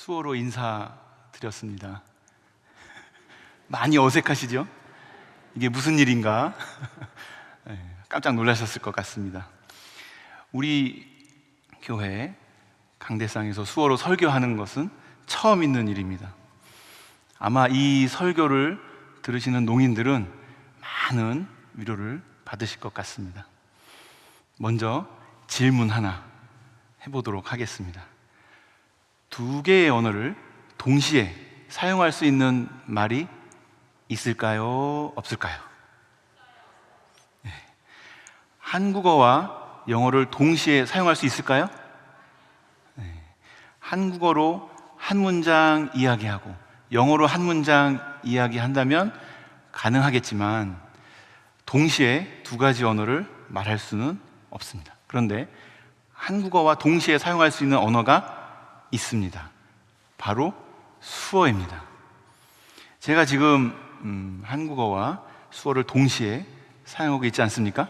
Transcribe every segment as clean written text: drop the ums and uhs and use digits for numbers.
수어로 인사드렸습니다. 많이 어색하시죠? 이게 무슨 일인가? 깜짝 놀라셨을 것 같습니다. 우리 교회 강대상에서 수어로 설교하는 것은 처음 있는 일입니다. 아마 이 설교를 들으시는 농인들은 많은 위로를 받으실 것 같습니다. 먼저 질문 하나 해보도록 하겠습니다. 두 개의 언어를 동시에 사용할 수 있는 말이 있을까요? 없을까요? 네. 한국어와 영어를 동시에 사용할 수 있을까요? 네. 한국어로 한 문장 이야기하고 영어로 한 문장 이야기한다면 가능하겠지만 동시에 두 가지 언어를 말할 수는 없습니다. 그런데 한국어와 동시에 사용할 수 있는 언어가 있습니다. 바로 수어입니다. 제가 지금 한국어와 수어를 동시에 사용하고 있지 않습니까?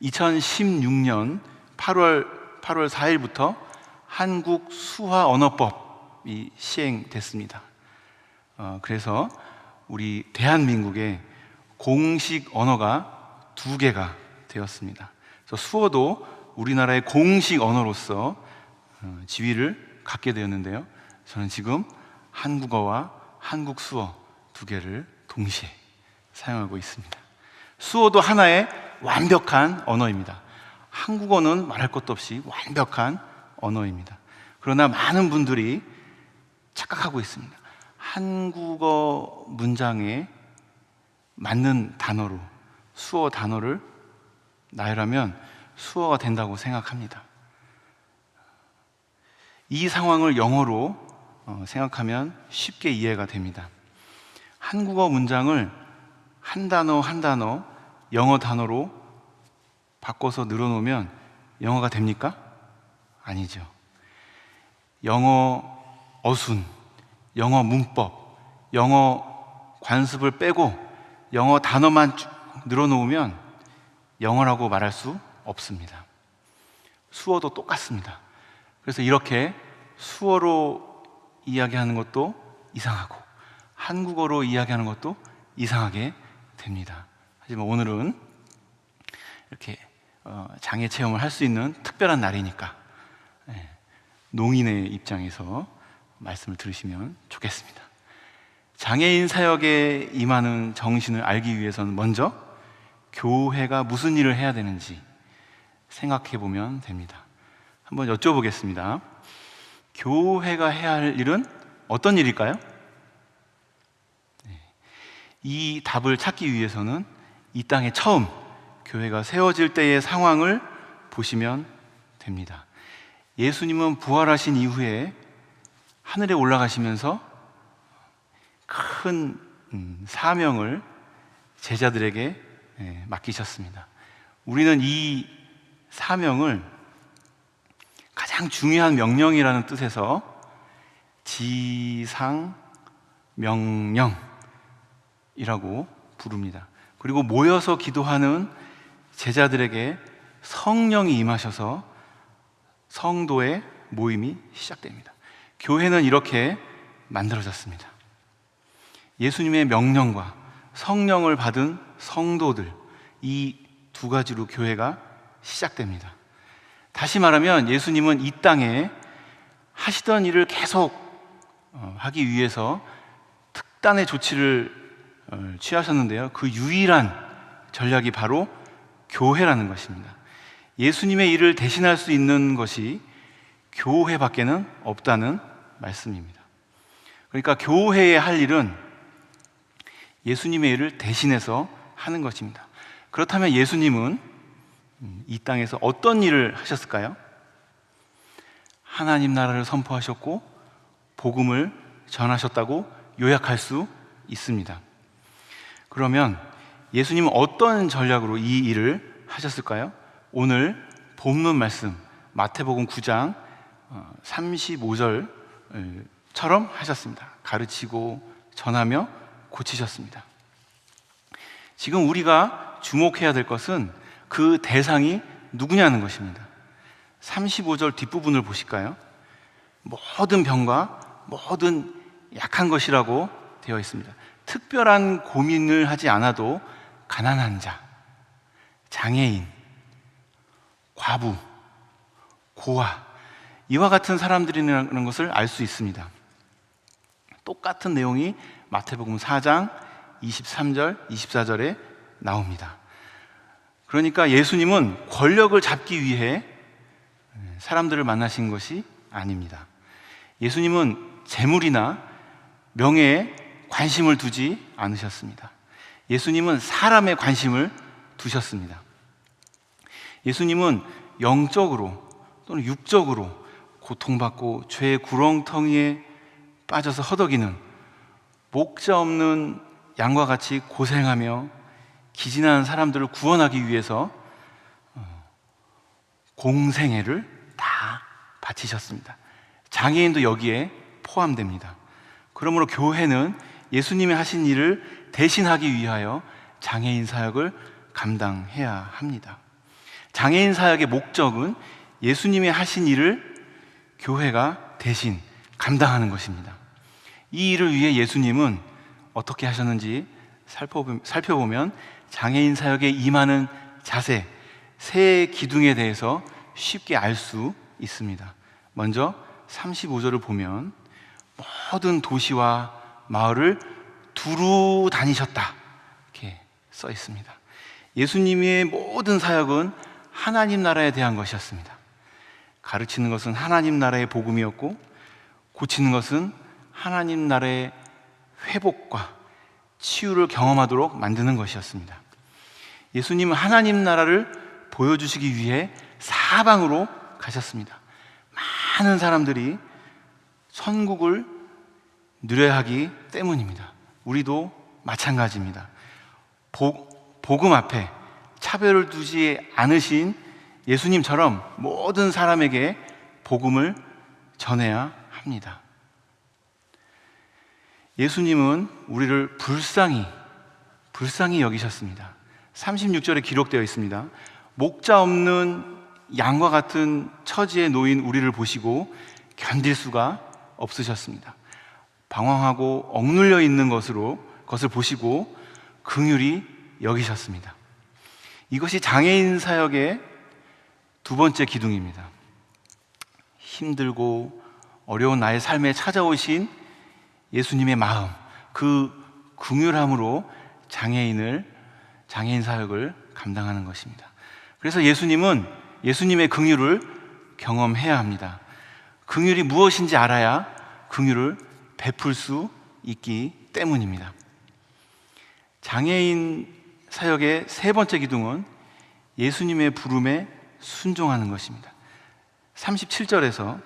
2016년 8월 4일부터 한국 수화 언어법이 시행됐습니다. 그래서 우리 대한민국의 공식 언어가 두 개가 되었습니다. 그래서 수어도 우리나라의 공식 언어로서 지위를 갖게 되었는데요. 저는 지금 한국어와 한국 수어 두 개를 동시에 사용하고 있습니다. 수어도 하나의 완벽한 언어입니다. 한국어는 말할 것도 없이 완벽한 언어입니다. 그러나 많은 분들이 착각하고 있습니다. 한국어 문장에 맞는 단어로 수어 단어를 나열하면 수어가 된다고 생각합니다. 이 상황을 영어로 생각하면 쉽게 이해가 됩니다. 한국어 문장을 한 단어 한 단어 영어 단어로 바꿔서 늘어놓으면 영어가 됩니까? 아니죠. 영어 어순, 영어 문법, 영어 관습을 빼고 영어 단어만 쭉 늘어놓으면 영어라고 말할 수 없습니다. 수어도 똑같습니다. 그래서 이렇게 수어로 이야기하는 것도 이상하고 한국어로 이야기하는 것도 이상하게 됩니다. 하지만 오늘은 이렇게 장애 체험을 할 수 있는 특별한 날이니까 농인의 입장에서 말씀을 들으시면 좋겠습니다. 장애인 사역에 임하는 정신을 알기 위해서는 먼저 교회가 무슨 일을 해야 되는지 생각해 보면 됩니다. 한번 여쭤보겠습니다. 교회가 해야 할 일은 어떤 일일까요? 이 답을 찾기 위해서는 이 땅에 처음 교회가 세워질 때의 상황을 보시면 됩니다. 예수님은 부활하신 이후에 하늘에 올라가시면서 큰 사명을 제자들에게 맡기셨습니다. 우리는 이 사명을 가장 중요한 명령이라는 뜻에서 지상명령이라고 부릅니다. 그리고 모여서 기도하는 제자들에게 성령이 임하셔서 성도의 모임이 시작됩니다. 교회는 이렇게 만들어졌습니다. 예수님의 명령과 성령을 받은 성도들, 이 두 가지로 교회가 시작됩니다. 다시 말하면 예수님은 이 땅에 하시던 일을 계속 하기 위해서 특단의 조치를 취하셨는데요. 그 유일한 전략이 바로 교회라는 것입니다. 예수님의 일을 대신할 수 있는 것이 교회밖에는 없다는 말씀입니다. 그러니까 교회의 할 일은 예수님의 일을 대신해서 하는 것입니다. 그렇다면 예수님은 이 땅에서 어떤 일을 하셨을까요? 하나님 나라를 선포하셨고 복음을 전하셨다고 요약할 수 있습니다. 그러면 예수님은 어떤 전략으로 이 일을 하셨을까요? 오늘 본문 말씀 마태복음 9장 35절처럼 하셨습니다. 가르치고 전하며 고치셨습니다. 지금 우리가 주목해야 될 것은 그 대상이 누구냐는 것입니다. 35절 뒷부분을 보실까요? 모든 병과 모든 약한 것이라고 되어 있습니다. 특별한 고민을 하지 않아도 가난한 자, 장애인, 과부, 고아, 이와 같은 사람들이라는 것을 알 수 있습니다. 똑같은 내용이 마태복음 4장 23절, 24절에 나옵니다. 그러니까 예수님은 권력을 잡기 위해 사람들을 만나신 것이 아닙니다. 예수님은 재물이나 명예에 관심을 두지 않으셨습니다. 예수님은 사람에 관심을 두셨습니다. 예수님은 영적으로 또는 육적으로 고통받고 죄의 구렁텅이에 빠져서 허덕이는 목자 없는 양과 같이 고생하며 기진하는 사람들을 구원하기 위해서 공생애를 다 바치셨습니다. 장애인도 여기에 포함됩니다. 그러므로 교회는 예수님이 하신 일을 대신하기 위하여 장애인 사역을 감당해야 합니다. 장애인 사역의 목적은 예수님이 하신 일을 교회가 대신 감당하는 것입니다. 이 일을 위해 예수님은 어떻게 하셨는지 살펴보면 장애인 사역에 임하는 자세, 세 기둥에 대해서 쉽게 알 수 있습니다. 먼저 35절을 보면 모든 도시와 마을을 두루 다니셨다, 이렇게 써 있습니다. 예수님의 모든 사역은 하나님 나라에 대한 것이었습니다. 가르치는 것은 하나님 나라의 복음이었고, 고치는 것은 하나님 나라의 회복과 치유를 경험하도록 만드는 것이었습니다. 예수님은 하나님 나라를 보여주시기 위해 사방으로 가셨습니다. 많은 사람들이 천국을 누려야 하기 때문입니다. 우리도 마찬가지입니다. 복음 앞에 차별을 두지 않으신 예수님처럼 모든 사람에게 복음을 전해야 합니다. 예수님은 우리를 불쌍히 여기셨습니다. 36절에 기록되어 있습니다. 목자 없는 양과 같은 처지에 놓인 우리를 보시고 견딜 수가 없으셨습니다. 방황하고 억눌려 있는 것을 보시고 긍휼히 여기셨습니다. 이것이 장애인 사역의 두 번째 기둥입니다. 힘들고 어려운 나의 삶에 찾아오신 예수님의 마음, 그 긍휼함으로 장애인 사역을 감당하는 것입니다. 그래서 예수님은 예수님의 긍휼을 경험해야 합니다. 긍휼이 무엇인지 알아야 긍휼을 베풀 수 있기 때문입니다. 장애인 사역의 세 번째 기둥은 예수님의 부름에 순종하는 것입니다. 37절에서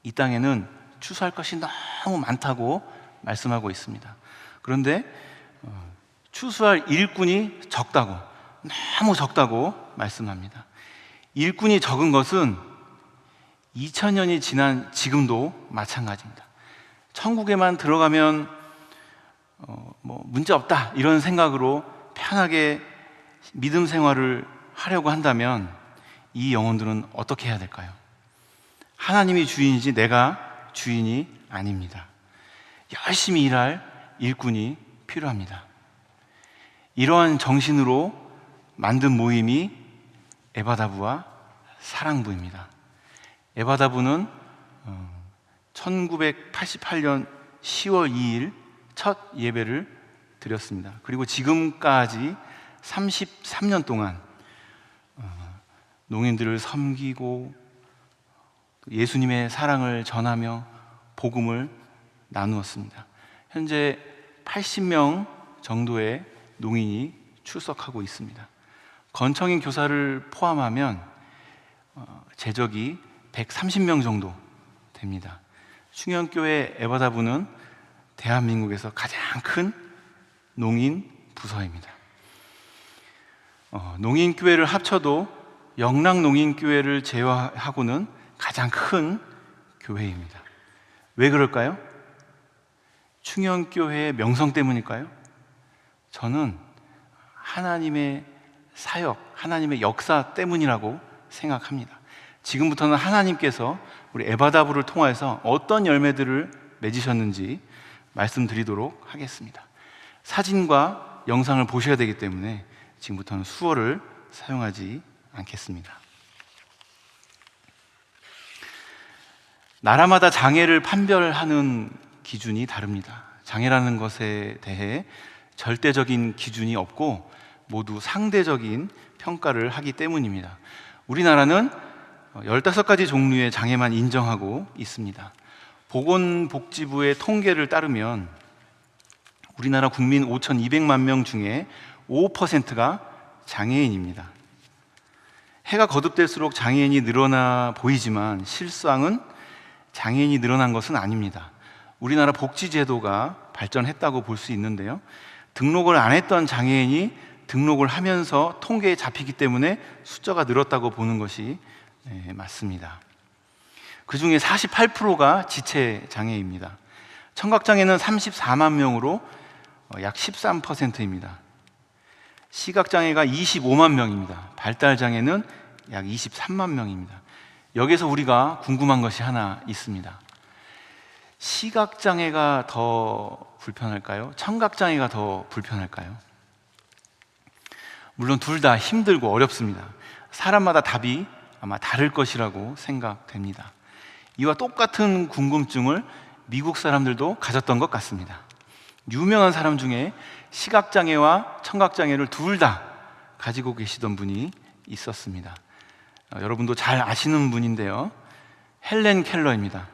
이 땅에는 추수할 것이 너무 많다고 말씀하고 있습니다. 그런데 추수할 일꾼이 적다고, 너무 적다고 말씀합니다. 일꾼이 적은 것은 2000년이 지난 지금도 마찬가지입니다. 천국에만 들어가면 문제 없다, 이런 생각으로 편하게 믿음 생활을 하려고 한다면 이 영혼들은 어떻게 해야 될까요? 하나님이 주인이지 내가 주인이 아닙니다. 열심히 일할 일꾼이 필요합니다. 이러한 정신으로 만든 모임이 에바다부와 사랑부입니다. 에바다부는 1988년 10월 2일 첫 예배를 드렸습니다. 그리고 지금까지 33년 동안 농인들을 섬기고 예수님의 사랑을 전하며 복음을 나누었습니다. 현재 80명 정도의 농인이 출석하고 있습니다. 건청인 교사를 포함하면 재적이 130명 정도 됩니다. 충현교회 에바다부는 대한민국에서 가장 큰 농인 부서입니다. 농인교회를 합쳐도 영락농인교회를 제외하고는 가장 큰 교회입니다. 왜 그럴까요? 충현교회의 명성 때문일까요? 저는 하나님의 사역, 하나님의 역사 때문이라고 생각합니다. 지금부터는 하나님께서 우리 에바다브를 통해서 어떤 열매들을 맺으셨는지 말씀드리도록 하겠습니다. 사진과 영상을 보셔야 되기 때문에 지금부터는 수어를 사용하지 않겠습니다. 나라마다 장애를 판별하는 기준이 다릅니다. 장애라는 것에 대해 절대적인 기준이 없고 모두 상대적인 평가를 하기 때문입니다. 우리나라는 15가지 종류의 장애만 인정하고 있습니다. 보건복지부의 통계를 따르면 우리나라 국민 5,200만 명 중에 5%가 장애인입니다. 해가 거듭될수록 장애인이 늘어나 보이지만 실상은 장애인이 늘어난 것은 아닙니다. 우리나라 복지제도가 발전했다고 볼 수 있는데요, 등록을 안 했던 장애인이 등록을 하면서 통계에 잡히기 때문에 숫자가 늘었다고 보는 것이 맞습니다. 그 중에 48%가 지체 장애입니다. 청각장애는 34만 명으로 약 13%입니다. 시각장애가 25만 명입니다. 발달장애는 약 23만 명입니다. 여기서 우리가 궁금한 것이 하나 있습니다. 시각장애가 더 불편할까요? 청각장애가 더 불편할까요? 물론 둘 다 힘들고 어렵습니다. 사람마다 답이 아마 다를 것이라고 생각됩니다. 이와 똑같은 궁금증을 미국 사람들도 가졌던 것 같습니다. 유명한 사람 중에 시각장애와 청각장애를 둘 다 가지고 계시던 분이 있었습니다. 여러분도 잘 아시는 분인데요, 헬렌 켈러입니다.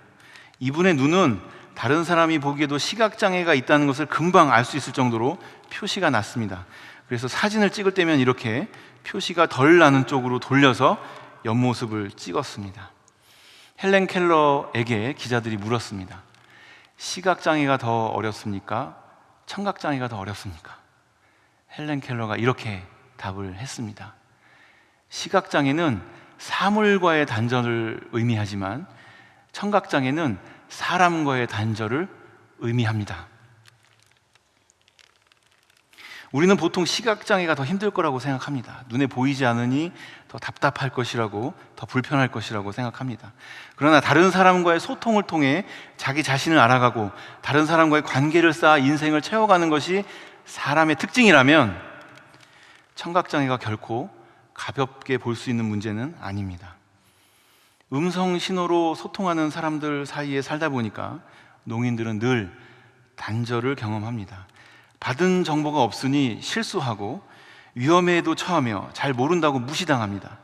이분의 눈은 다른 사람이 보기에도 시각장애가 있다는 것을 금방 알 수 있을 정도로 표시가 났습니다. 그래서 사진을 찍을 때면 이렇게 표시가 덜 나는 쪽으로 돌려서 옆모습을 찍었습니다. 헬렌 켈러에게 기자들이 물었습니다. 시각장애가 더 어렵습니까? 청각장애가 더 어렵습니까? 헬렌 켈러가 이렇게 답을 했습니다. 시각장애는 사물과의 단절을 의미하지만 청각장애는 사람과의 단절을 의미합니다. 우리는 보통 시각장애가 더 힘들 거라고 생각합니다. 눈에 보이지 않으니 더 답답할 것이라고, 더 불편할 것이라고 생각합니다. 그러나 다른 사람과의 소통을 통해 자기 자신을 알아가고 다른 사람과의 관계를 쌓아 인생을 채워가는 것이 사람의 특징이라면 청각장애가 결코 가볍게 볼 수 있는 문제는 아닙니다. 음성 신호로 소통하는 사람들 사이에 살다 보니까 농인들은 늘 단절을 경험합니다. 받은 정보가 없으니 실수하고 위험에도 처하며 잘 모른다고 무시당합니다.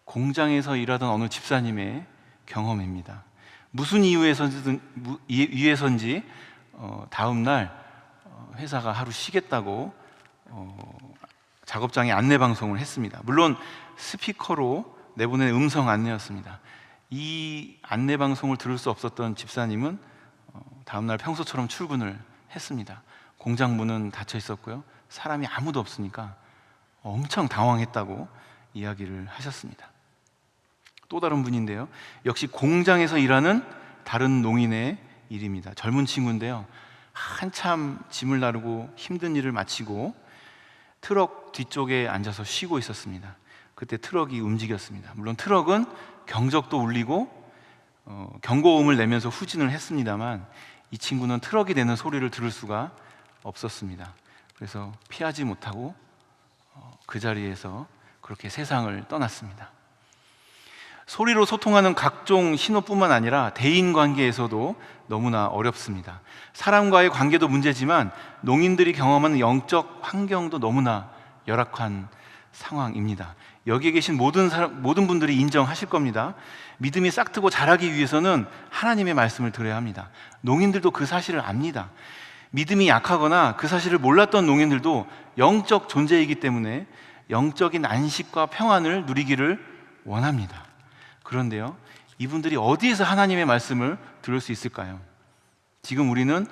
공장에서 일하던 어느 집사님의 경험입니다. 무슨 이유에선지 다음 날 회사가 하루 쉬겠다고 작업장에 안내 방송을 했습니다. 물론 스피커로 내보낸 음성 안내였습니다. 이 안내 방송을 들을 수 없었던 집사님은 다음 날 평소처럼 출근을 했습니다. 공장 문은 닫혀 있었고요, 사람이 아무도 없으니까 엄청 당황했다고 이야기를 하셨습니다. 또 다른 분인데요, 역시 공장에서 일하는 다른 농인의 일입니다. 젊은 친구인데요, 한참 짐을 나르고 힘든 일을 마치고 트럭 뒤쪽에 앉아서 쉬고 있었습니다. 그때 트럭이 움직였습니다. 물론 트럭은 경적도 울리고 경고음을 내면서 후진을 했습니다만 이 친구는 트럭이 내는 소리를 들을 수가 없었습니다. 그래서 피하지 못하고 그 자리에서 그렇게 세상을 떠났습니다. 소리로 소통하는 각종 신호뿐만 아니라 대인관계에서도 너무나 어렵습니다. 사람과의 관계도 문제지만 농인들이 경험하는 영적 환경도 너무나 열악한 상황입니다. 여기에 계신 모든 분들이 인정하실 겁니다. 믿음이 싹트고 자라기 위해서는 하나님의 말씀을 들어야 합니다. 농인들도 그 사실을 압니다. 믿음이 약하거나 그 사실을 몰랐던 농인들도 영적 존재이기 때문에 영적인 안식과 평안을 누리기를 원합니다. 그런데요, 이분들이 어디에서 하나님의 말씀을 들을 수 있을까요? 지금 우리는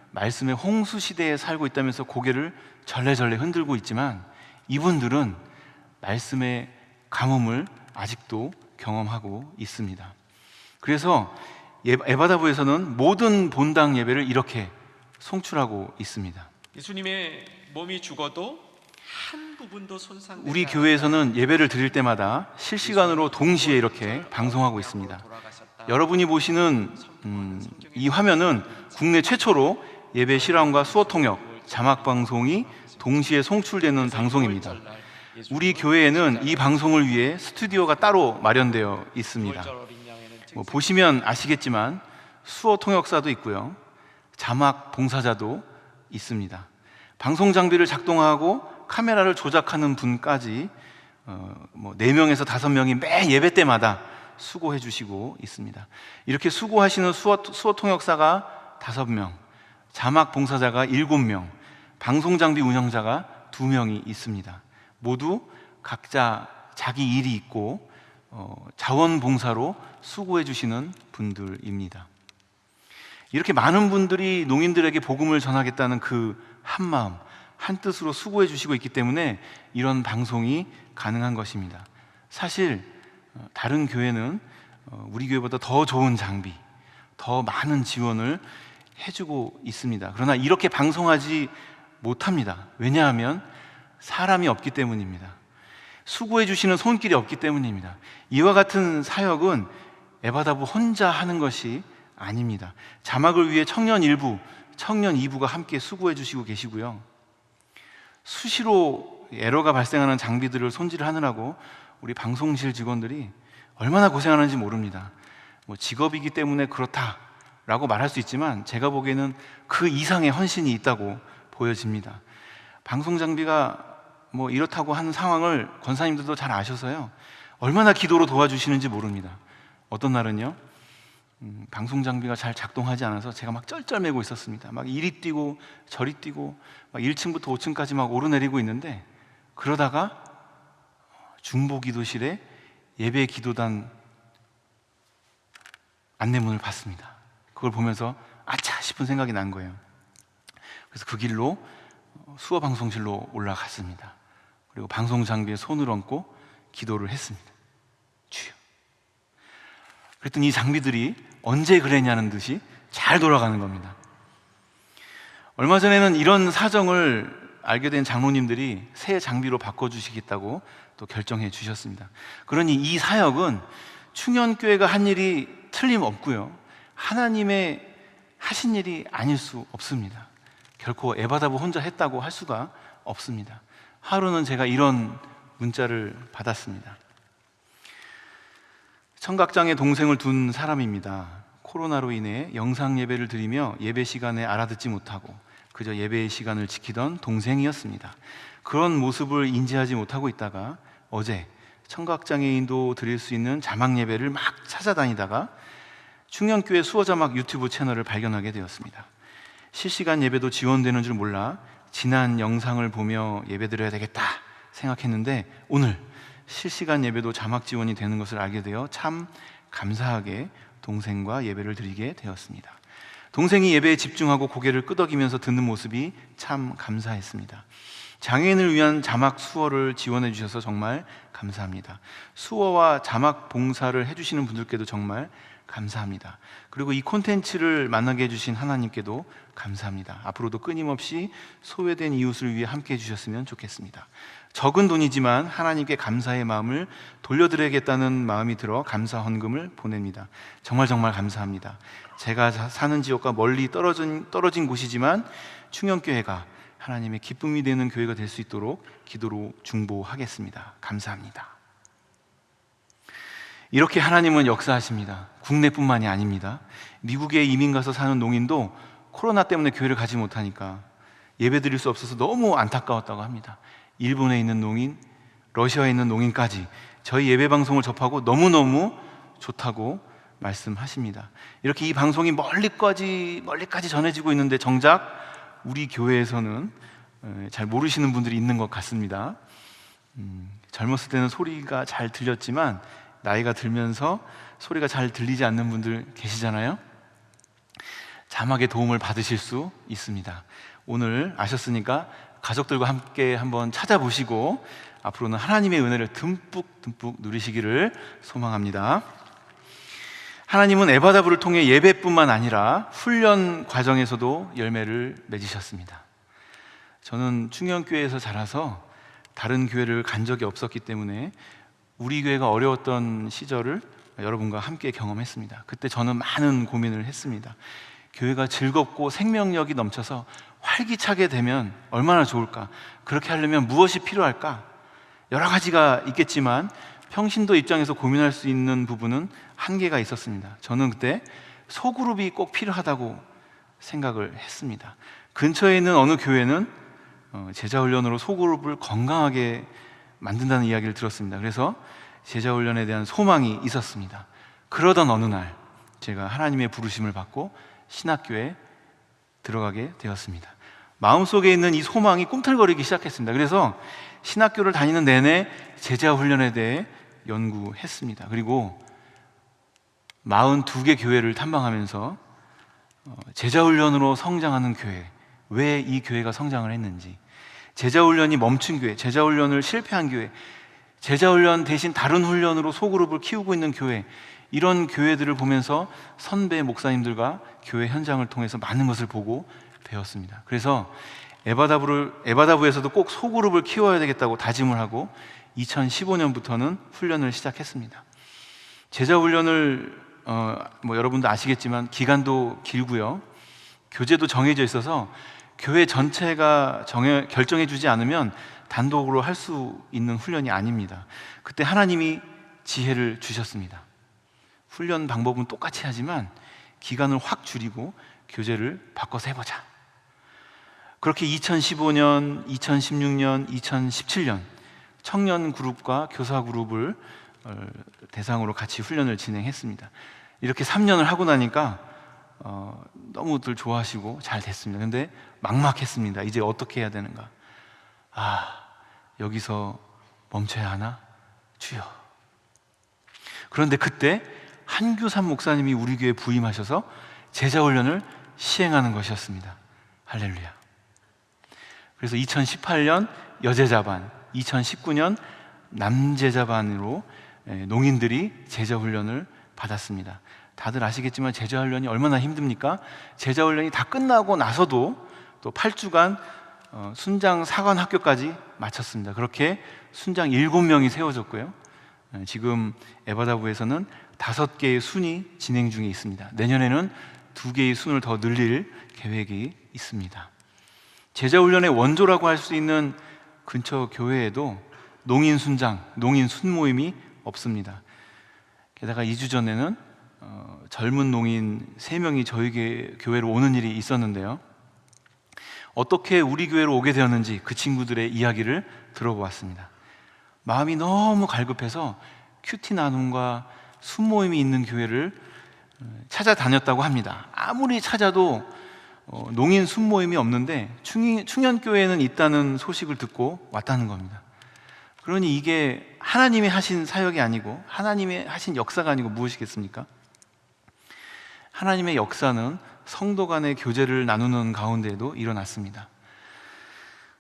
말씀의 홍수 시대에 살고 있다면서 고개를 절레절레 흔들고 있지만 이분들은 말씀의 가뭄을 아직도 경험하고 있습니다. 그래서 에바다부에서는 모든 본당 예배를 이렇게 송출하고 있습니다. 예수님의 몸이 죽어도 한 부분도 손상되지 우리 교회에서는 예배를 드릴 때마다 실시간으로 동시에 이렇게 방송하고 있습니다. 여러분이 보시는 이 화면은 국내 최초로 예배 실황과 수어 통역, 자막 방송이 동시에 송출되는 방송입니다. 우리 교회에는 이 방송을 위해 스튜디오가 따로 마련되어 있습니다. 보시면 아시겠지만 수어 통역사도 있고요, 자막 봉사자도 있습니다. 방송 장비를 작동하고 카메라를 조작하는 분까지 4명에서 5명이 매 예배 때마다 수고해 주시고 있습니다. 이렇게 수고하시는 수어 통역사가 5명, 자막 봉사자가 7명, 방송 장비 운영자가 2명이 있습니다. 모두 각자 자기 일이 있고 자원봉사로 수고해 주시는 분들입니다. 이렇게 많은 분들이 농인들에게 복음을 전하겠다는 그 한마음, 한뜻으로 수고해 주시고 있기 때문에 이런 방송이 가능한 것입니다. 사실 다른 교회는 우리 교회보다 더 좋은 장비, 더 많은 지원을 해주고 있습니다. 그러나 이렇게 방송하지 못합니다. 왜냐하면 사람이 없기 때문입니다. 수고해 주시는 손길이 없기 때문입니다. 이와 같은 사역은 에바다부 혼자 하는 것이 아닙니다. 자막을 위해 청년 1부, 청년 2부가 함께 수고해 주시고 계시고요, 수시로 에러가 발생하는 장비들을 손질하느라고 우리 방송실 직원들이 얼마나 고생하는지 모릅니다. 직업이기 때문에 그렇다라고 말할 수 있지만 제가 보기에는 그 이상의 헌신이 있다고 보여집니다. 방송 장비가 이렇다고 하는 상황을 권사님들도 잘 아셔서요, 얼마나 기도로 도와주시는지 모릅니다. 어떤 날은요, 방송 장비가 잘 작동하지 않아서 제가 막 쩔쩔매고 있었습니다. 막 이리 뛰고 저리 뛰고 막 1층부터 5층까지 막 오르내리고 있는데, 그러다가 중보기도실에 예배 기도단 안내문을 봤습니다. 그걸 보면서 아차 싶은 생각이 난 거예요. 그래서 그 길로 수어 방송실로 올라갔습니다. 그리고 방송 장비에 손을 얹고 기도를 했습니다. 주여. 그랬더니 이 장비들이 언제 그랬냐는 듯이 잘 돌아가는 겁니다. 얼마 전에는 이런 사정을 알게 된 장로님들이 새 장비로 바꿔주시겠다고 또 결정해 주셨습니다. 그러니 이 사역은 충현교회가 한 일이 틀림없고요, 하나님의 하신 일이 아닐 수 없습니다. 결코 에바다부 혼자 했다고 할 수가 없습니다. 하루는 제가 이런 문자를 받았습니다. 청각장애 동생을 둔 사람입니다. 코로나로 인해 영상 예배를 드리며 예배 시간에 알아듣지 못하고 그저 예배의 시간을 지키던 동생이었습니다. 그런 모습을 인지하지 못하고 있다가 어제 청각장애인도 드릴 수 있는 자막 예배를 막 찾아다니다가 충현교회 수어자막 유튜브 채널을 발견하게 되었습니다. 실시간 예배도 지원되는 줄 몰라 지난 영상을 보며 예배드려야 되겠다 생각했는데, 오늘 실시간 예배도 자막 지원이 되는 것을 알게 되어 참 감사하게 동생과 예배를 드리게 되었습니다. 동생이 예배에 집중하고 고개를 끄덕이면서 듣는 모습이 참 감사했습니다. 장애인을 위한 자막 수어를 지원해 주셔서 정말 감사합니다. 수어와 자막 봉사를 해주시는 분들께도 정말 감사합니다. 그리고 이 콘텐츠를 만나게 해주신 하나님께도 감사합니다. 앞으로도 끊임없이 소외된 이웃을 위해 함께 해주셨으면 좋겠습니다. 적은 돈이지만 하나님께 감사의 마음을 돌려드려야겠다는 마음이 들어 감사 헌금을 보냅니다. 정말 감사합니다. 제가 사는 지역과 멀리 떨어진 곳이지만 충현교회가 하나님의 기쁨이 되는 교회가 될 수 있도록 기도로 중보하겠습니다. 감사합니다. 이렇게 하나님은 역사하십니다. 국내뿐만이 아닙니다. 미국에 이민 가서 사는 농인도 코로나 때문에 교회를 가지 못하니까 예배드릴 수 없어서 너무 안타까웠다고 합니다. 일본에 있는 농인, 러시아에 있는 농인까지 저희 예배 방송을 접하고 너무너무 좋다고 말씀하십니다. 이렇게 이 방송이 멀리까지 전해지고 있는데 정작 우리 교회에서는 잘 모르시는 분들이 있는 것 같습니다. 젊었을 때는 소리가 잘 들렸지만 나이가 들면서 소리가 잘 들리지 않는 분들 계시잖아요. 자막의 도움을 받으실 수 있습니다. 오늘 아셨으니까 가족들과 함께 한번 찾아보시고 앞으로는 하나님의 은혜를 듬뿍 누리시기를 소망합니다. 하나님은 에바다부를 통해 예배뿐만 아니라 훈련 과정에서도 열매를 맺으셨습니다. 저는 충현교회에서 자라서 다른 교회를 간 적이 없었기 때문에 우리 교회가 어려웠던 시절을 여러분과 함께 경험했습니다. 그때 저는 많은 고민을 했습니다. 교회가 즐겁고 생명력이 넘쳐서 활기차게 되면 얼마나 좋을까? 그렇게 하려면 무엇이 필요할까? 여러 가지가 있겠지만 평신도 입장에서 고민할 수 있는 부분은 한계가 있었습니다. 저는 그때 소그룹이 꼭 필요하다고 생각을 했습니다. 근처에 있는 어느 교회는 제자훈련으로 소그룹을 건강하게 만든다는 이야기를 들었습니다. 그래서 제자훈련에 대한 소망이 있었습니다. 그러던 어느 날 제가 하나님의 부르심을 받고 신학교에 들어가게 되었습니다. 마음속에 있는 이 소망이 꿈틀거리기 시작했습니다. 그래서 신학교를 다니는 내내 제자훈련에 대해 연구했습니다. 그리고 42개 교회를 탐방하면서 제자훈련으로 성장하는 교회, 왜 이 교회가 성장을 했는지, 제자훈련이 멈춘 교회, 제자훈련을 실패한 교회, 제자훈련 대신 다른 훈련으로 소그룹을 키우고 있는 교회, 이런 교회들을 보면서 선배 목사님들과 교회 현장을 통해서 많은 것을 보고 배웠습니다. 그래서 에바다부에서도 꼭 소그룹을 키워야 되겠다고 다짐을 하고 2015년부터는 훈련을 시작했습니다. 제자훈련을 여러분도 아시겠지만 기간도 길고요, 교재도 정해져 있어서 교회 전체가 결정해 주지 않으면 단독으로 할 수 있는 훈련이 아닙니다. 그때 하나님이 지혜를 주셨습니다. 훈련 방법은 똑같이 하지만 기간을 확 줄이고 교재를 바꿔서 해보자. 그렇게 2015년, 2016년, 2017년 청년 그룹과 교사 그룹을 대상으로 같이 훈련을 진행했습니다. 이렇게 3년을 하고 나니까 너무들 좋아하시고 잘 됐습니다. 근데 막막했습니다. 이제 어떻게 해야 되는가? 여기서 멈춰야 하나? 주여. 그런데 그때 한규삼 목사님이 우리 교회에 부임하셔서 제자훈련을 시행하는 것이었습니다. 할렐루야. 그래서 2018년 여제자반, 2019년 남제자반으로 농인들이 제자훈련을 받았습니다. 다들 아시겠지만 제자훈련이 얼마나 힘듭니까? 제자훈련이 다 끝나고 나서도 또 8주간 순장 사관 학교까지 마쳤습니다. 그렇게 순장 7명이 세워졌고요, 지금 에바다부에서는 5개의 순이 진행 중에 있습니다. 내년에는 2개의 순을 더 늘릴 계획이 있습니다. 제자훈련의 원조라고 할 수 있는 근처 교회에도 농인 순장, 농인 순모임이 없습니다. 게다가 2주 전에는 젊은 농인 3명이 저희 교회로 오는 일이 있었는데요, 어떻게 우리 교회로 오게 되었는지 그 친구들의 이야기를 들어보았습니다. 마음이 너무 갈급해서 큐티 나눔과 순모임이 있는 교회를 찾아다녔다고 합니다. 아무리 찾아도 농인 순모임이 없는데 충현교회에는 있다는 소식을 듣고 왔다는 겁니다. 그러니 이게 하나님이 하신 사역이 아니고 하나님의 하신 역사가 아니고 무엇이겠습니까? 하나님의 역사는 성도 간의 교제를 나누는 가운데에도 일어났습니다.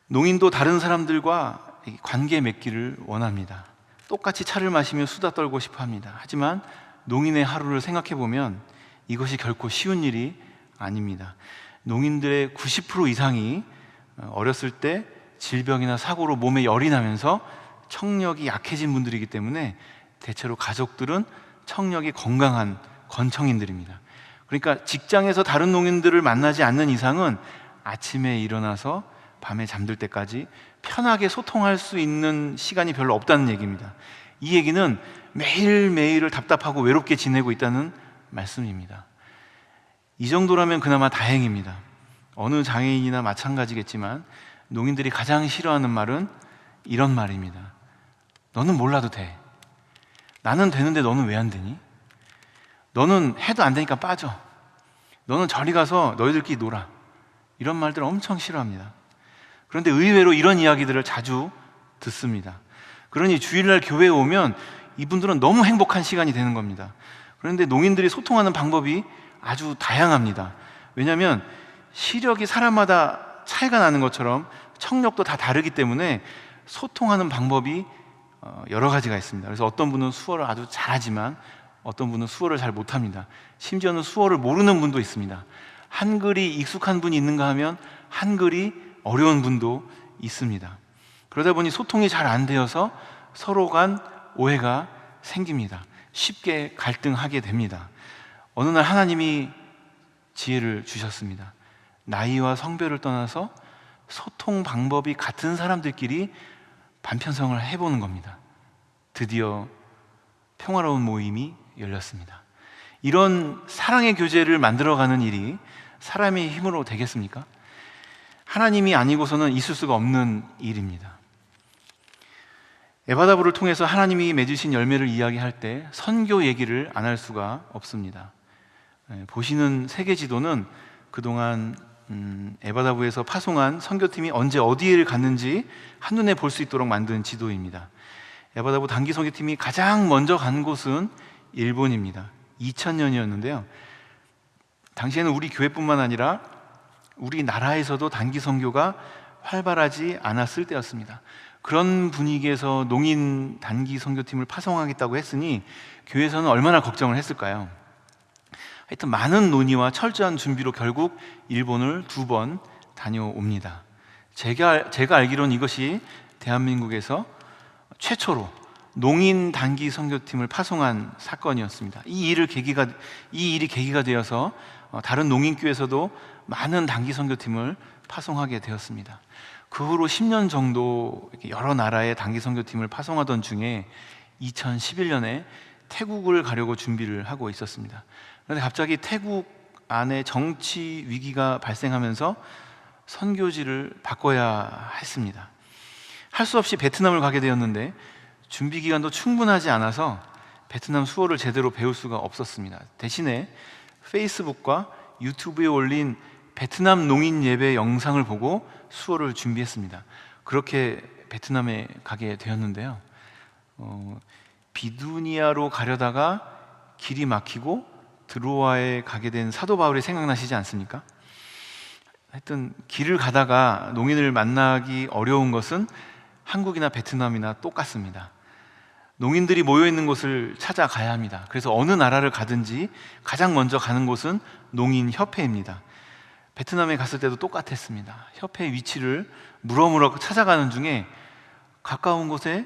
농인도 다른 사람들과 관계 맺기를 원합니다. 똑같이 차를 마시며 수다 떨고 싶어 합니다. 하지만 농인의 하루를 생각해 보면 이것이 결코 쉬운 일이 아닙니다. 농인들의 90% 이상이 어렸을 때 질병이나 사고로 몸에 열이 나면서 청력이 약해진 분들이기 때문에 대체로 가족들은 청력이 건강한 건청인들입니다. 그러니까 직장에서 다른 농인들을 만나지 않는 이상은 아침에 일어나서 밤에 잠들 때까지 편하게 소통할 수 있는 시간이 별로 없다는 얘기입니다. 이 얘기는 매일매일을 답답하고 외롭게 지내고 있다는 말씀입니다. 이 정도라면 그나마 다행입니다. 어느 장애인이나 마찬가지겠지만 농인들이 가장 싫어하는 말은 이런 말입니다. 너는 몰라도 돼. 나는 되는데 너는 왜 안 되니? 너는 해도 안 되니까 빠져. 너는 저리 가서 너희들끼리 놀아. 이런 말들 엄청 싫어합니다. 그런데 의외로 이런 이야기들을 자주 듣습니다. 그러니 주일날 교회에 오면 이분들은 너무 행복한 시간이 되는 겁니다. 그런데 농인들이 소통하는 방법이 아주 다양합니다. 왜냐하면 시력이 사람마다 차이가 나는 것처럼 청력도 다 다르기 때문에 소통하는 방법이 여러 가지가 있습니다. 그래서 어떤 분은 수어를 아주 잘하지만 어떤 분은 수어를 잘 못합니다. 심지어는 수어를 모르는 분도 있습니다. 한글이 익숙한 분이 있는가 하면 한글이 어려운 분도 있습니다. 그러다 보니 소통이 잘 안 되어서 서로 간 오해가 생깁니다. 쉽게 갈등하게 됩니다. 어느 날 하나님이 지혜를 주셨습니다. 나이와 성별을 떠나서 소통 방법이 같은 사람들끼리 반편성을 해보는 겁니다. 드디어 평화로운 모임이 열렸습니다. 이런 사랑의 교제를 만들어가는 일이 사람의 힘으로 되겠습니까? 하나님이 아니고서는 있을 수가 없는 일입니다. 에바다브를 통해서 하나님이 맺으신 열매를 이야기할 때 선교 얘기를 안 할 수가 없습니다. 보시는 세계 지도는 그동안 에바다브에서 파송한 선교팀이 언제 어디를 갔는지 한눈에 볼 수 있도록 만든 지도입니다. 에바다브 단기 선교팀이 가장 먼저 간 곳은 일본입니다. 2000년이었는데요. 당시에는 우리 교회뿐만 아니라 우리나라에서도 단기 선교가 활발하지 않았을 때였습니다. 그런 분위기에서 농인 단기 선교팀을 파송하겠다고 했으니 교회에서는 얼마나 걱정을 했을까요? 하여튼 많은 논의와 철저한 준비로 결국 일본을 2번 다녀옵니다. 제가 알기로는 이것이 대한민국에서 최초로 농인 단기 선교팀을 파송한 사건이었습니다. 이 일이 계기가 되어서 다른 농인교회에서도 많은 단기 선교팀을 파송하게 되었습니다. 그 후로 10년 정도 여러 나라의 단기 선교팀을 파송하던 중에 2011년에 태국을 가려고 준비를 하고 있었습니다. 그런데 갑자기 태국 안에 정치 위기가 발생하면서 선교지를 바꿔야 했습니다. 할 수 없이 베트남을 가게 되었는데 준비 기간도 충분하지 않아서 베트남 수어를 제대로 배울 수가 없었습니다. 대신에 페이스북과 유튜브에 올린 베트남 농인 예배 영상을 보고 수어를 준비했습니다. 그렇게 베트남에 가게 되었는데요. 비두니아로 가려다가 길이 막히고 드로아에 가게 된 사도 바울이 생각나시지 않습니까? 하여튼 길을 가다가 농인을 만나기 어려운 것은 한국이나 베트남이나 똑같습니다. 농인들이 모여있는 곳을 찾아가야 합니다. 그래서 어느 나라를 가든지 가장 먼저 가는 곳은 농인협회입니다. 베트남에 갔을 때도 똑같았습니다. 협회 위치를 물어물어 찾아가는 중에 가까운 곳에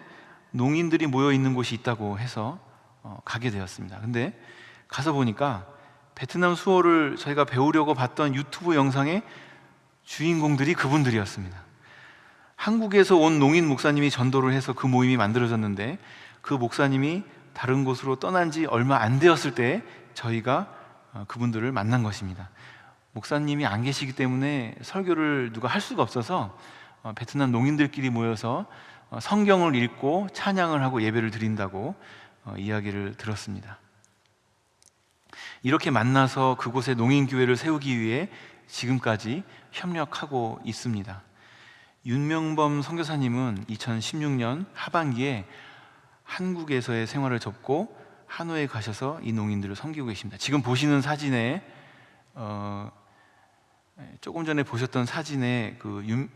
농인들이 모여있는 곳이 있다고 해서 가게 되었습니다. 근데 가서 보니까 베트남 수어를 저희가 배우려고 봤던 유튜브 영상의 주인공들이 그분들이었습니다. 한국에서 온 농인 목사님이 전도를 해서 그 모임이 만들어졌는데 그 목사님이 다른 곳으로 떠난 지 얼마 안 되었을 때 저희가 그분들을 만난 것입니다. 목사님이 안 계시기 때문에 설교를 누가 할 수가 없어서 베트남 농인들끼리 모여서 성경을 읽고 찬양을 하고 예배를 드린다고 이야기를 들었습니다. 이렇게 만나서 그곳에 농인교회를 세우기 위해 지금까지 협력하고 있습니다. 윤명범 선교사님은 2016년 하반기에 한국에서의 생활을 접고 하노이에 가셔서 이 농인들을 섬기고 계십니다. 지금 보시는 사진에 조금 전에 보셨던 사진에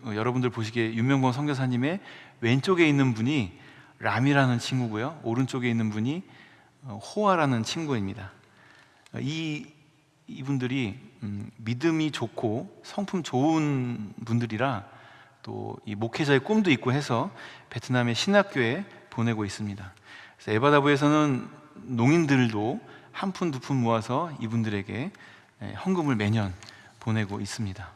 여러분들 보시기에 윤명범 선교사님의 왼쪽에 있는 분이 람이라는 친구고요, 오른쪽에 있는 분이 호아라는 친구입니다. 이분들이 믿음이 좋고 성품 좋은 분들이라 또 이 목회자의 꿈도 있고 해서 베트남의 신학교에 보내고 있습니다. 그래서 에바다브에서는 농인들도 한 푼 두 푼 모아서 이분들에게 헌금을 매년 보내고 있습니다.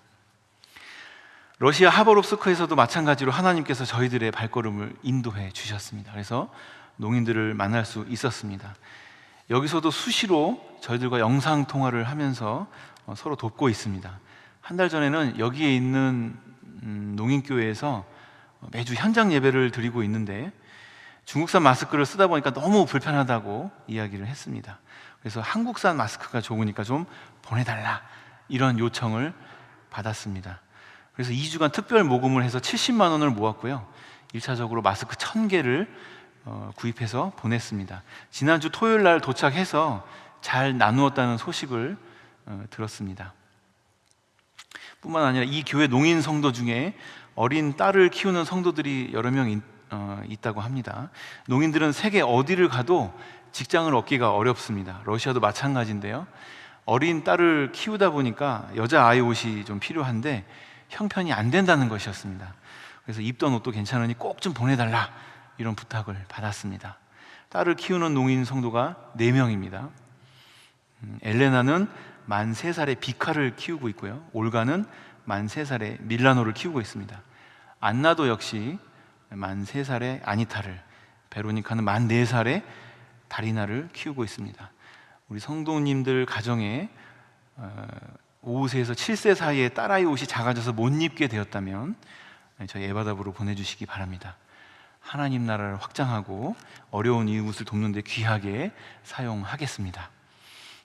러시아 하버롭스크에서도 마찬가지로 하나님께서 저희들의 발걸음을 인도해 주셨습니다. 그래서 농인들을 만날 수 있었습니다. 여기서도 수시로 저희들과 영상 통화를 하면서 서로 돕고 있습니다. 한 달 전에는 여기에 있는 농인교회에서 매주 현장 예배를 드리고 있는데 중국산 마스크를 쓰다 보니까 너무 불편하다고 이야기를 했습니다. 그래서 한국산 마스크가 좋으니까 좀 보내달라, 이런 요청을 받았습니다. 그래서 2주간 특별 모금을 해서 70만 원을 모았고요, 1차적으로 마스크 1000개를 구입해서 보냈습니다. 지난주 토요일 날 도착해서 잘 나누었다는 소식을 들었습니다. 뿐만 아니라 이 교회 농인 성도 중에 어린 딸을 키우는 성도들이 여러 명 있다고 합니다. 농인들은 세계 어디를 가도 직장을 얻기가 어렵습니다. 러시아도 마찬가지인데요, 어린 딸을 키우다 보니까 여자 아이 옷이 좀 필요한데 형편이 안 된다는 것이었습니다. 그래서 입던 옷도 괜찮으니 꼭 좀 보내달라, 이런 부탁을 받았습니다. 딸을 키우는 농인 성도가 4명입니다. 엘레나는 만 3살의 비카를 키우고 있고요, 올가는 만 3살의 밀라노를 키우고 있습니다. 안나도 역시 만 3살의 아니타를, 베로니카는 만 4살의 다리나를 키우고 있습니다. 우리 성도님들 가정에 5세에서 7세 사이에 딸아이 옷이 작아져서 못 입게 되었다면 저희 에바답으로 보내주시기 바랍니다. 하나님 나라를 확장하고 어려운 이웃을 돕는 데 귀하게 사용하겠습니다.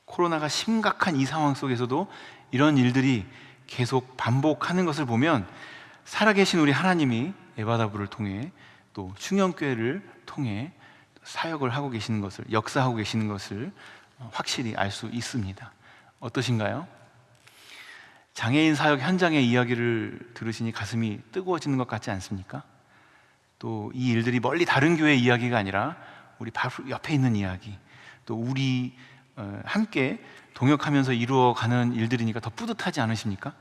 코로나가 심각한 이 상황 속에서도 이런 일들이 계속 반복하는 것을 보면 살아계신 우리 하나님이 에바다부를 통해 또 충영교회를 통해 사역을 하고 계시는 것을, 역사하고 계시는 것을 확실히 알 수 있습니다. 어떠신가요? 장애인 사역 현장의 이야기를 들으시니 가슴이 뜨거워지는 것 같지 않습니까? 또 이 일들이 멀리 다른 교회 이야기가 아니라 우리 바로 옆에 있는 이야기, 또 우리 함께 동역하면서 이루어가는 일들이니까 더 뿌듯하지 않으십니까?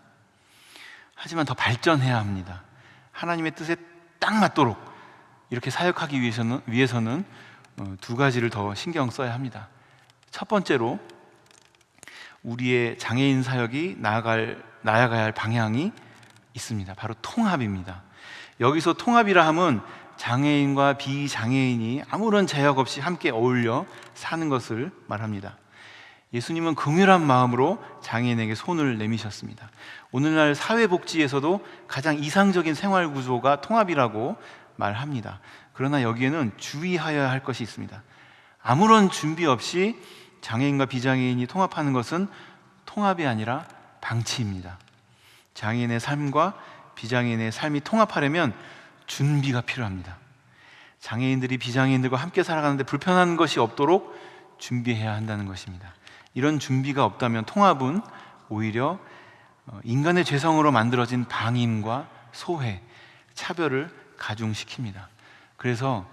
하지만 더 발전해야 합니다. 하나님의 뜻에 딱 맞도록 이렇게 사역하기 위해서는 2가지를 더 신경 써야 합니다. 첫 번째로 우리의 장애인 사역이 나아가야 할 방향이 있습니다. 바로 통합입니다. 여기서 통합이라 함은 장애인과 비장애인이 아무런 제약 없이 함께 어울려 사는 것을 말합니다. 예수님은 긍휼한 마음으로 장애인에게 손을 내미셨습니다. 오늘날 사회복지에서도 가장 이상적인 생활 구조가 통합이라고 말합니다. 그러나 여기에는 주의하여야 할 것이 있습니다. 아무런 준비 없이 장애인과 비장애인이 통합하는 것은 통합이 아니라 방치입니다. 장애인의 삶과 비장애인의 삶이 통합하려면 준비가 필요합니다. 장애인들이 비장애인들과 함께 살아가는데 불편한 것이 없도록 준비해야 한다는 것입니다. 이런 준비가 없다면 통합은 오히려 인간의 죄성으로 만들어진 방임과 소외, 차별을 가중시킵니다. 그래서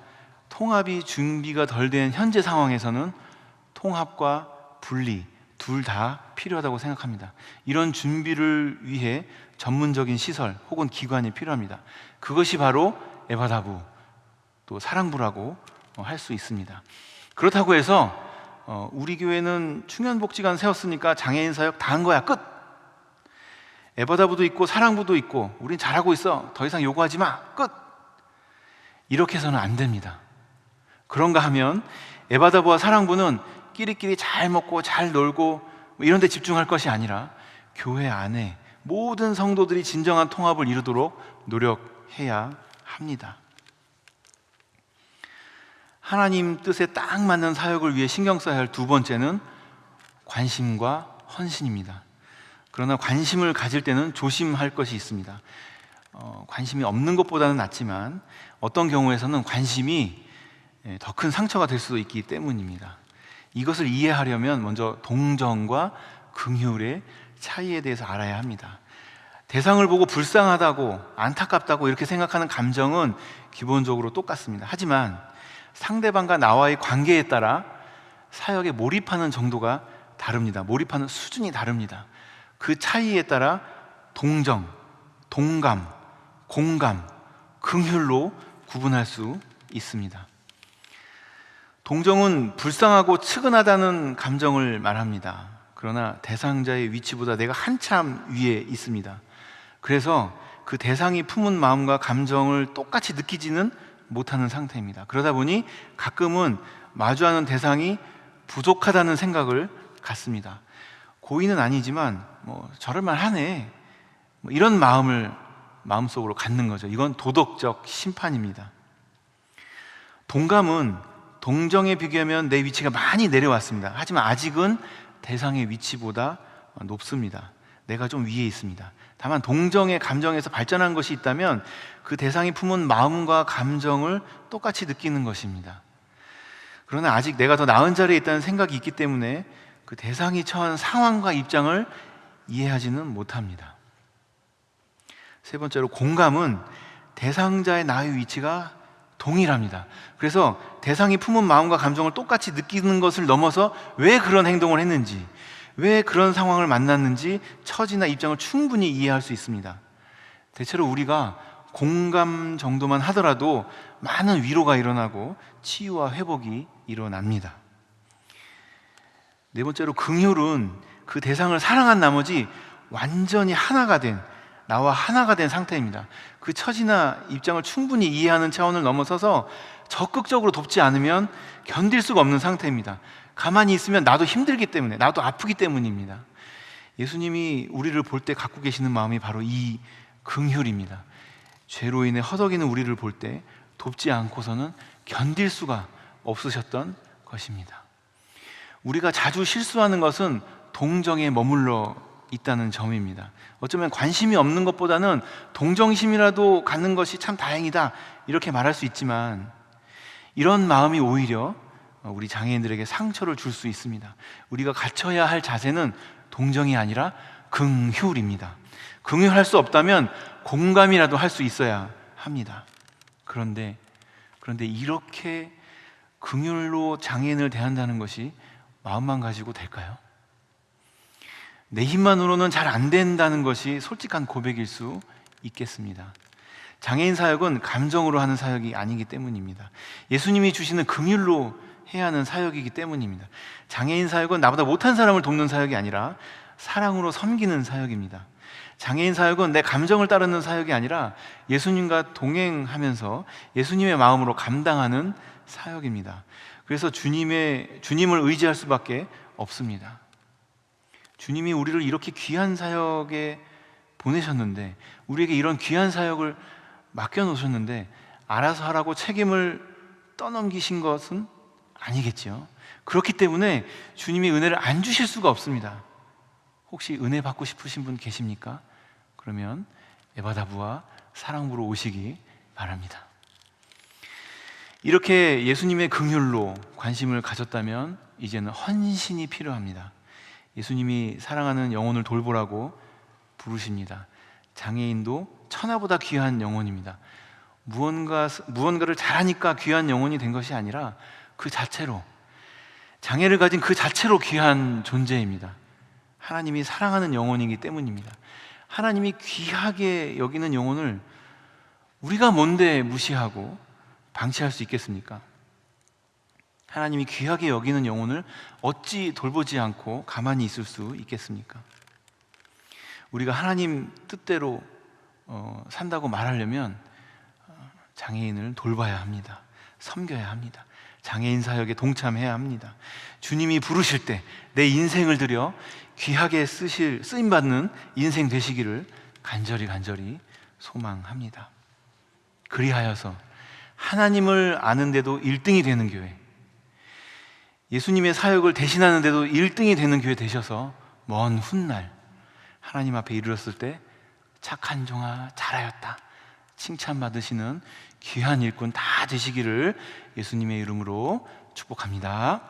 통합이 준비가 덜 된 현재 상황에서는 통합과 분리 둘 다 필요하다고 생각합니다. 이런 준비를 위해 전문적인 시설 혹은 기관이 필요합니다. 그것이 바로 에바다부, 또 사랑부라고 할 수 있습니다. 그렇다고 해서 우리 교회는 충현복지관 세웠으니까 장애인 사역 다 한 거야, 끝! 에바다부도 있고 사랑부도 있고 우린 잘하고 있어, 더 이상 요구하지 마, 끝! 이렇게 해서는 안 됩니다. 그런가 하면 에바다부와 사랑부는 끼리끼리 잘 먹고 잘 놀고 이런 데 집중할 것이 아니라 교회 안에 모든 성도들이 진정한 통합을 이루도록 노력해야 합니다. 하나님 뜻에 딱 맞는 사역을 위해 신경 써야 할 2번째는 관심과 헌신입니다. 그러나 관심을 가질 때는 조심할 것이 있습니다. 관심이 없는 것보다는 낫지만 어떤 경우에서는 관심이 더 큰 상처가 될 수도 있기 때문입니다. 이것을 이해하려면 먼저 동정과 긍휼의 차이에 대해서 알아야 합니다. 대상을 보고 불쌍하다고, 안타깝다고 이렇게 생각하는 감정은 기본적으로 똑같습니다. 하지만 상대방과 나와의 관계에 따라 사역에 몰입하는 정도가 다릅니다. 몰입하는 수준이 다릅니다. 그 차이에 따라 동정, 동감, 공감, 긍휼로 구분할 수 있습니다. 동정은 불쌍하고 측은하다는 감정을 말합니다. 그러나 대상자의 위치보다 내가 한참 위에 있습니다. 그래서 그 대상이 품은 마음과 감정을 똑같이 느끼지는 못하는 상태입니다. 그러다 보니 가끔은 마주하는 대상이 부족하다는 생각을 갖습니다. 고의는 아니지만 저럴만 하네, 이런 마음을 마음속으로 갖는 거죠. 이건 도덕적 심판입니다. 동감은 동정에 비교하면 내 위치가 많이 내려왔습니다. 하지만 아직은 대상의 위치보다 높습니다. 내가 좀 위에 있습니다. 다만 동정의 감정에서 발전한 것이 있다면 그 대상이 품은 마음과 감정을 똑같이 느끼는 것입니다. 그러나 아직 내가 더 나은 자리에 있다는 생각이 있기 때문에 그 대상이 처한 상황과 입장을 이해하지는 못합니다. 3번째로 공감은 대상자의 나의 위치가 동일합니다. 그래서 대상이 품은 마음과 감정을 똑같이 느끼는 것을 넘어서 왜 그런 행동을 했는지, 왜 그런 상황을 만났는지 처지나 입장을 충분히 이해할 수 있습니다. 대체로 우리가 공감 정도만 하더라도 많은 위로가 일어나고 치유와 회복이 일어납니다. 네 번째로, 긍휼은 그 대상을 사랑한 나머지 완전히 하나가 된, 나와 하나가 된 상태입니다. 그 처지나 입장을 충분히 이해하는 차원을 넘어서서 적극적으로 돕지 않으면 견딜 수가 없는 상태입니다. 가만히 있으면 나도 힘들기 때문에, 나도 아프기 때문입니다. 예수님이 우리를 볼 때 갖고 계시는 마음이 바로 이 긍휼입니다. 죄로 인해 허덕이는 우리를 볼 때 돕지 않고서는 견딜 수가 없으셨던 것입니다. 우리가 자주 실수하는 것은 동정에 머물러 있다는 점입니다. 어쩌면 관심이 없는 것보다는 동정심이라도 갖는 것이 참 다행이다, 이렇게 말할 수 있지만, 이런 마음이 오히려 우리 장애인들에게 상처를 줄 수 있습니다. 우리가 갖춰야 할 자세는 동정이 아니라 긍휼입니다. 긍휼할 수 없다면 공감이라도 할 수 있어야 합니다. 그런데 이렇게 긍휼로 장애인을 대한다는 것이 마음만 가지고 될까요? 내 힘만으로는 잘 안 된다는 것이 솔직한 고백일 수 있겠습니다. 장애인 사역은 감정으로 하는 사역이 아니기 때문입니다. 예수님이 주시는 긍휼로 해야 하는 사역이기 때문입니다. 장애인 사역은 나보다 못한 사람을 돕는 사역이 아니라 사랑으로 섬기는 사역입니다. 장애인 사역은 내 감정을 따르는 사역이 아니라 예수님과 동행하면서 예수님의 마음으로 감당하는 사역입니다. 그래서 주님을 의지할 수밖에 없습니다. 주님이 우리를 이렇게 귀한 사역에 보내셨는데, 우리에게 이런 귀한 사역을 맡겨놓으셨는데 알아서 하라고 책임을 떠넘기신 것은 아니겠죠. 그렇기 때문에 주님이 은혜를 안 주실 수가 없습니다. 혹시 은혜 받고 싶으신 분 계십니까? 그러면 에바다부와 사랑부로 오시기 바랍니다. 이렇게 예수님의 긍휼로 관심을 가졌다면 이제는 헌신이 필요합니다. 예수님이 사랑하는 영혼을 돌보라고 부르십니다. 장애인도 천하보다 귀한 영혼입니다. 무언가를 잘하니까 귀한 영혼이 된 것이 아니라 그 자체로, 장애를 가진 그 자체로 귀한 존재입니다. 하나님이 사랑하는 영혼이기 때문입니다. 하나님이 귀하게 여기는 영혼을 우리가 뭔데 무시하고 방치할 수 있겠습니까? 하나님이 귀하게 여기는 영혼을 어찌 돌보지 않고 가만히 있을 수 있겠습니까? 우리가 하나님 뜻대로 산다고 말하려면 장애인을 돌봐야 합니다. 섬겨야 합니다. 장애인 사역에 동참해야 합니다. 주님이 부르실 때 내 인생을 들여 귀하게 쓰임받는 인생 되시기를 간절히 소망합니다. 그리하여서 하나님을 아는데도 1등이 되는 교회, 예수님의 사역을 대신하는데도 1등이 되는 교회 되셔서 먼 훗날 하나님 앞에 이르렀을 때 착한 종아 잘하였다 칭찬받으시는 귀한 일꾼 다 되시기를 예수님의 이름으로 축복합니다.